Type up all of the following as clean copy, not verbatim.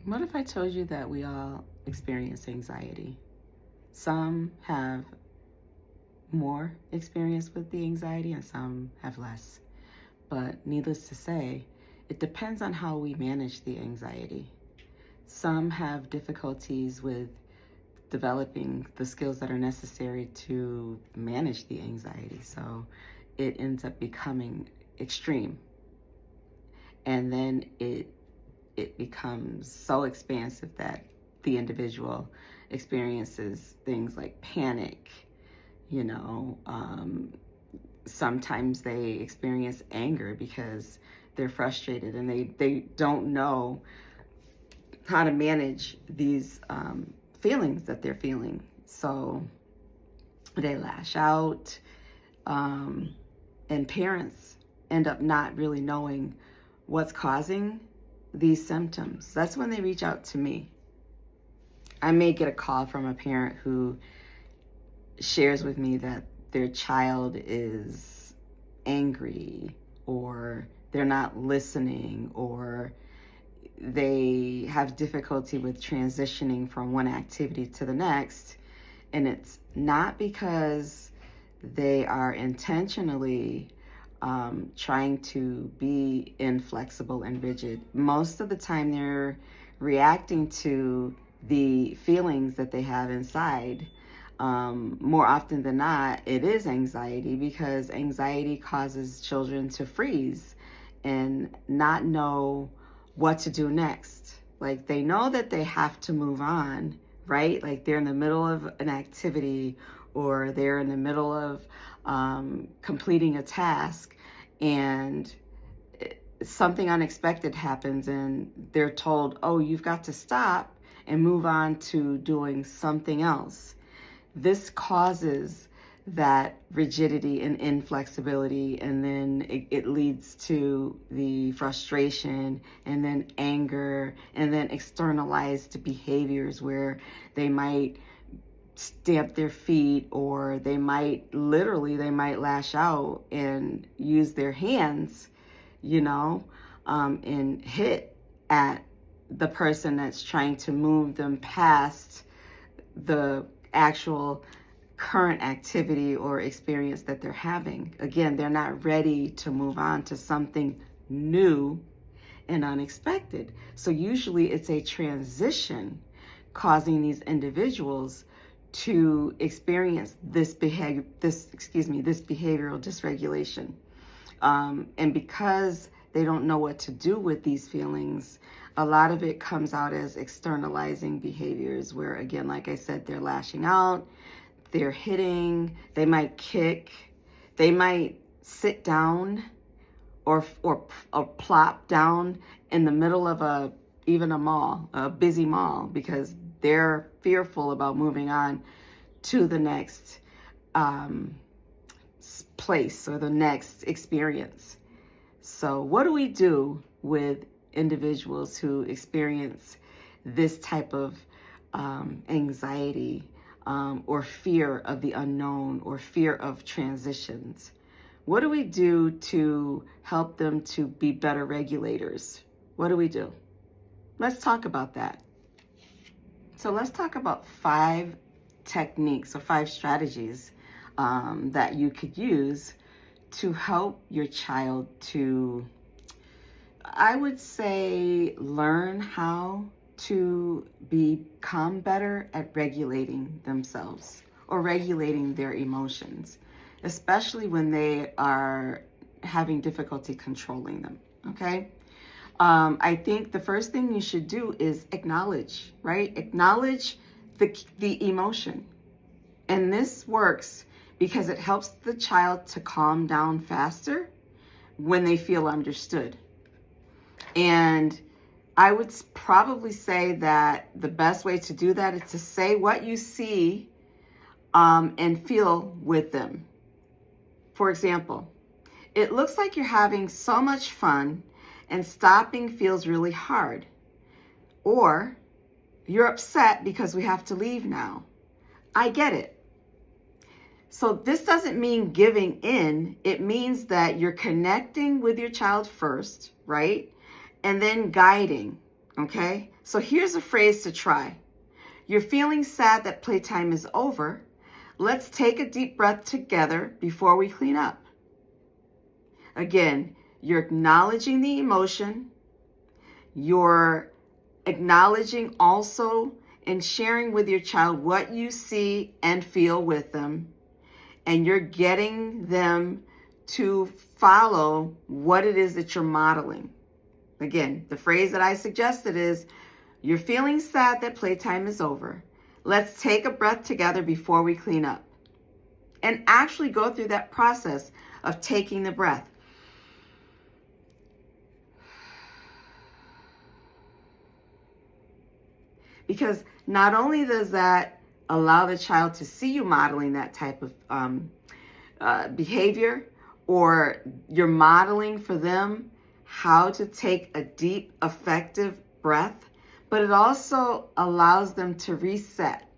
What if I told you that we all experience anxiety? Some have more experience with the anxiety and some have less. But needless to say, it depends on how we manage the anxiety. Some have difficulties with developing the skills that are necessary to manage the anxiety. So it ends up becoming extreme. And then it becomes so expansive that the individual experiences things like panic, you know. Sometimes they experience anger because they're frustrated and they don't know how to manage these feelings that they're feeling. So they lash out, and parents end up not really knowing what's causing these symptoms. That's when they reach out to me. I may get a call from a parent who shares with me that their child is angry, or they're not listening, or they have difficulty with transitioning from one activity to the next. And it's not because they are intentionally trying to be inflexible and rigid. Most of the time they're reacting to the feelings that they have inside. More often than not, it is anxiety, because anxiety causes children to freeze and not know what to do next. Like, they know that they have to move on, right? Like, they're in the middle of an activity, or they're in the middle of completing a task, and something unexpected happens and they're told, oh, you've got to stop and move on to doing something else. This causes that rigidity and inflexibility, and then it leads to the frustration, and then anger, and then externalized behaviors where they might stamp their feet, or they might lash out and use their hands, and hit at the person that's trying to move them past the actual current activity or experience that they're having. Again, they're not ready to move on to something new and unexpected. So usually it's a transition causing these individuals to experience this behavioral dysregulation. And because they don't know what to do with these feelings, a lot of it comes out as externalizing behaviors where, again, like I said, they're lashing out, they're hitting, they might kick, they might sit down or plop down in the middle of a busy mall, because they're fearful about moving on to the next place or the next experience. So what do we do with individuals who experience this type of anxiety or fear of the unknown or fear of transitions? What do we do to help them to be better regulators? What do we do? Let's talk about that. So let's talk about 5 techniques or 5 strategies that you could use to help your child to, I would say, learn how to become better at regulating themselves or regulating their emotions, especially when they are having difficulty controlling them, okay? I think the first thing you should do is acknowledge, right? Acknowledge the emotion. And this works because it helps the child to calm down faster when they feel understood. And I would probably say that the best way to do that is to say what you see and feel with them. For example, it looks like you're having so much fun and stopping feels really hard. Or, you're upset because we have to leave now. I get it. So this doesn't mean giving in. It means that you're connecting with your child first, right? And then guiding. Okay? So here's a phrase to try. You're feeling sad that playtime is over. Let's take a deep breath together before we clean up. Again, you're acknowledging the emotion. You're acknowledging also and sharing with your child what you see and feel with them. And you're getting them to follow what it is that you're modeling. Again, the phrase that I suggested is, you're feeling sad that playtime is over. Let's take a breath together before we clean up. And actually go through that process of taking the breath. Because not only does that allow the child to see you modeling that type of behavior, or you're modeling for them how to take a deep, effective breath, but it also allows them to reset.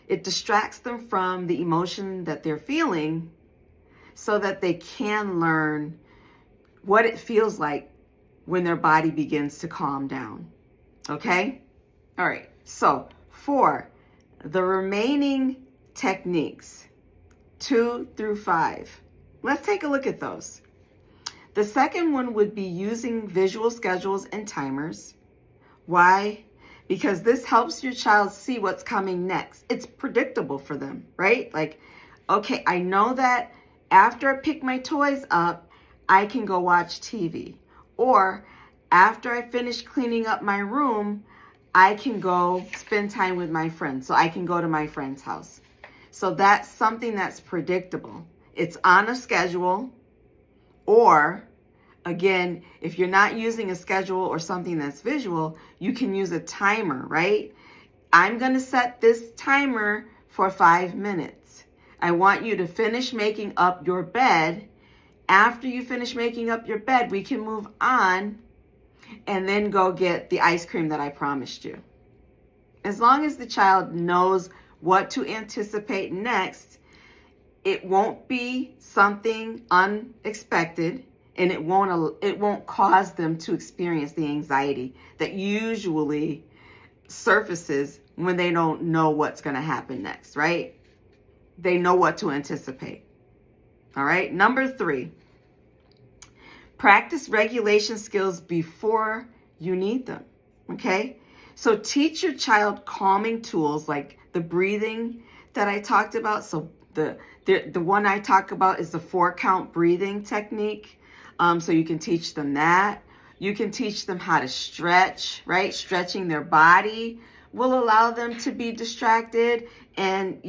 It distracts them from the emotion that they're feeling so that they can learn what it feels like when their body begins to calm down. Okay? All right. So for the remaining techniques, 2 through 5, let's take a look at those. The second one would be using visual schedules and timers. Why? Because this helps your child see what's coming next. It's predictable for them, right? Like, okay, I know that after I pick my toys up, I can go watch TV. Or after I finish cleaning up my room, I can go spend time with my friends. So I can go to my friend's house. So that's something that's predictable. It's on a schedule. Or, again, if you're not using a schedule or something that's visual, you can use a timer, right? I'm going to set this timer for 5 minutes. I want you to finish making up your bed. After you finish making up your bed, we can move on and then go get the ice cream that I promised you. As long as the child knows what to anticipate next, it won't be something unexpected, and it won't cause them to experience the anxiety that usually surfaces when they don't know what's going to happen next, right? They know what to anticipate. All right. Number 3, practice regulation skills before you need them. Okay. So teach your child calming tools like the breathing that I talked about. So the one I talk about is the 4-count breathing technique. So you can teach them that. You can teach them how to stretch, right? Stretching their body will allow them to be distracted and,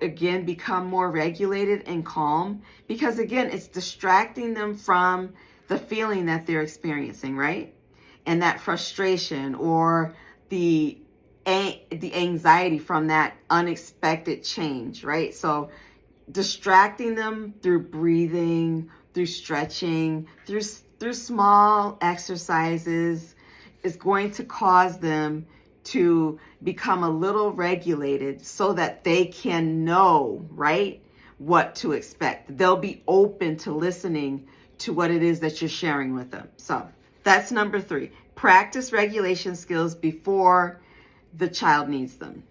again, become more regulated and calm. Because, again, it's distracting them from the feeling that they're experiencing, right? And that frustration or the anxiety from that unexpected change, right? So distracting them through breathing, through stretching, through small exercises is going to cause them to become a little regulated so that they can know, right, what to expect. They'll be open to listening to what it is that you're sharing with them. So that's number 3. Practice regulation skills before the child needs them.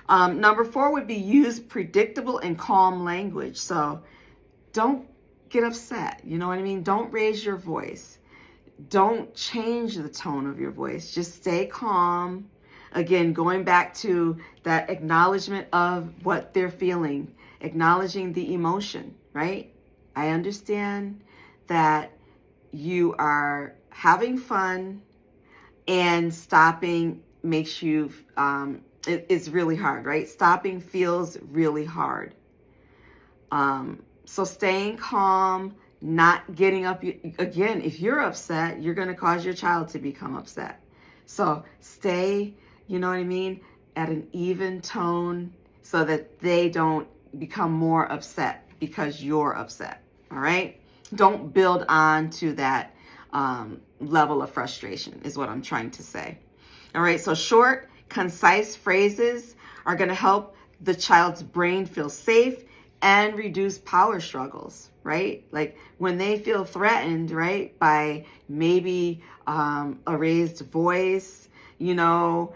Number 4 would be use predictable and calm language. So don't get upset. You know what I mean? Don't raise your voice. Don't change the tone of your voice. Just stay calm. Again, going back to that acknowledgement of what they're feeling, acknowledging the emotion, right? I understand that you are having fun and stopping makes you, it's really hard, right? Stopping feels really hard. So staying calm, not getting up. Again, if you're upset, you're going to cause your child to become upset. So stay, you know what I mean, at an even tone so that they don't become more upset because you're upset. All right? Don't build on to that level of frustration is what I'm trying to say. All right, so short, concise phrases are going to help the child's brain feel safe and reduce power struggles, right? Like when they feel threatened, right, by maybe a raised voice, you know,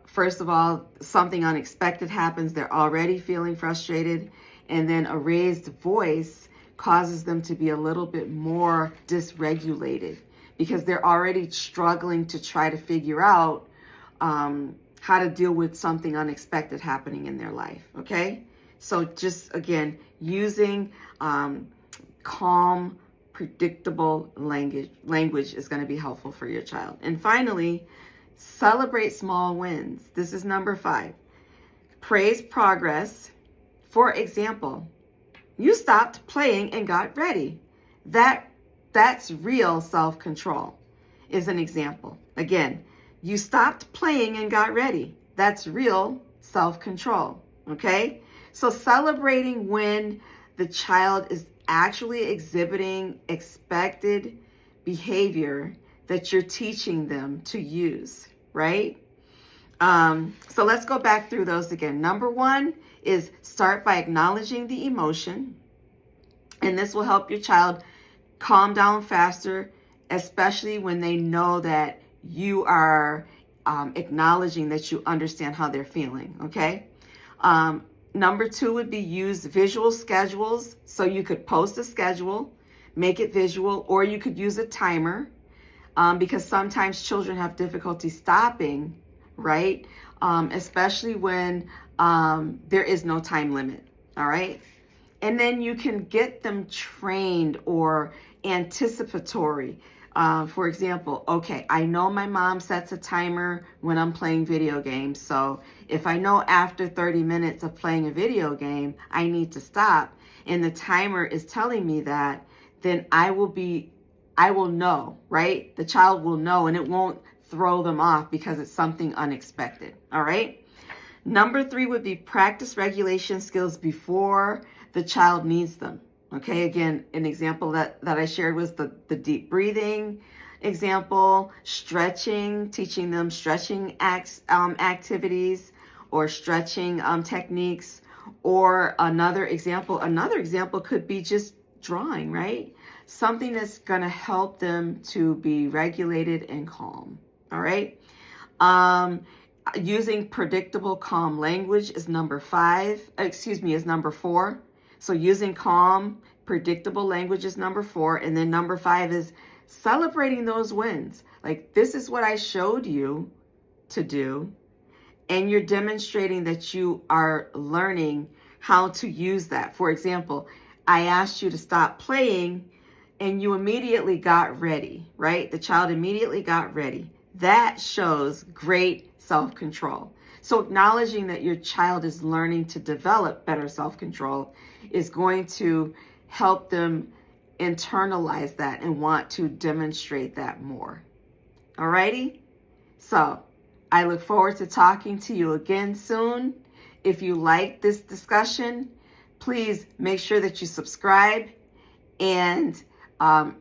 first of all, something unexpected happens. They're already feeling frustrated. And then a raised voice causes them to be a little bit more dysregulated because they're already struggling to try to figure out how to deal with something unexpected happening in their life. Okay. So just again, using calm, predictable language is going to be helpful for your child. And finally, celebrate small wins. This is number 5. Praise progress. For example, you stopped playing and got ready. That's real self-control, is an example. Again, you stopped playing and got ready. That's real self-control. Okay? So celebrating when the child is actually exhibiting expected behavior that you're teaching them to use, right? So let's go back through those again. Number 1 is start by acknowledging the emotion, and this will help your child calm down faster, especially when they know that you are acknowledging that you understand how they're feeling, okay? Number 2 would be use visual schedules. So you could post a schedule, make it visual, or you could use a timer because sometimes children have difficulty stopping, right? Especially when there is no time limit, all right? And then you can get them trained or anticipatory. For example, okay, I know my mom sets a timer when I'm playing video games. So if I know after 30 minutes of playing a video game, I need to stop, and the timer is telling me that, then I will know, right? The child will know, and it won't throw them off because it's something unexpected. All right. Number 3 would be practice regulation skills before the child needs them. Okay, again, an example that I shared was the deep breathing example, stretching, teaching them stretching activities or stretching techniques. Or another example could be just drawing, right? Something that's going to help them to be regulated and calm. All right. Using predictable, calm language is number 4. So using calm, predictable language is number 4. And then number 5 is celebrating those wins. Like, this is what I showed you to do. And you're demonstrating that you are learning how to use that. For example, I asked you to stop playing and you immediately got ready, right? The child immediately got ready. That shows great self-control. So acknowledging that your child is learning to develop better self-control is going to help them internalize that and want to demonstrate that more. Alrighty? So I look forward to talking to you again soon. If you like this discussion, please make sure that you subscribe and and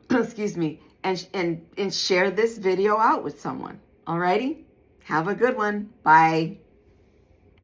share this video out with someone. Alrighty? Have a good one. Bye.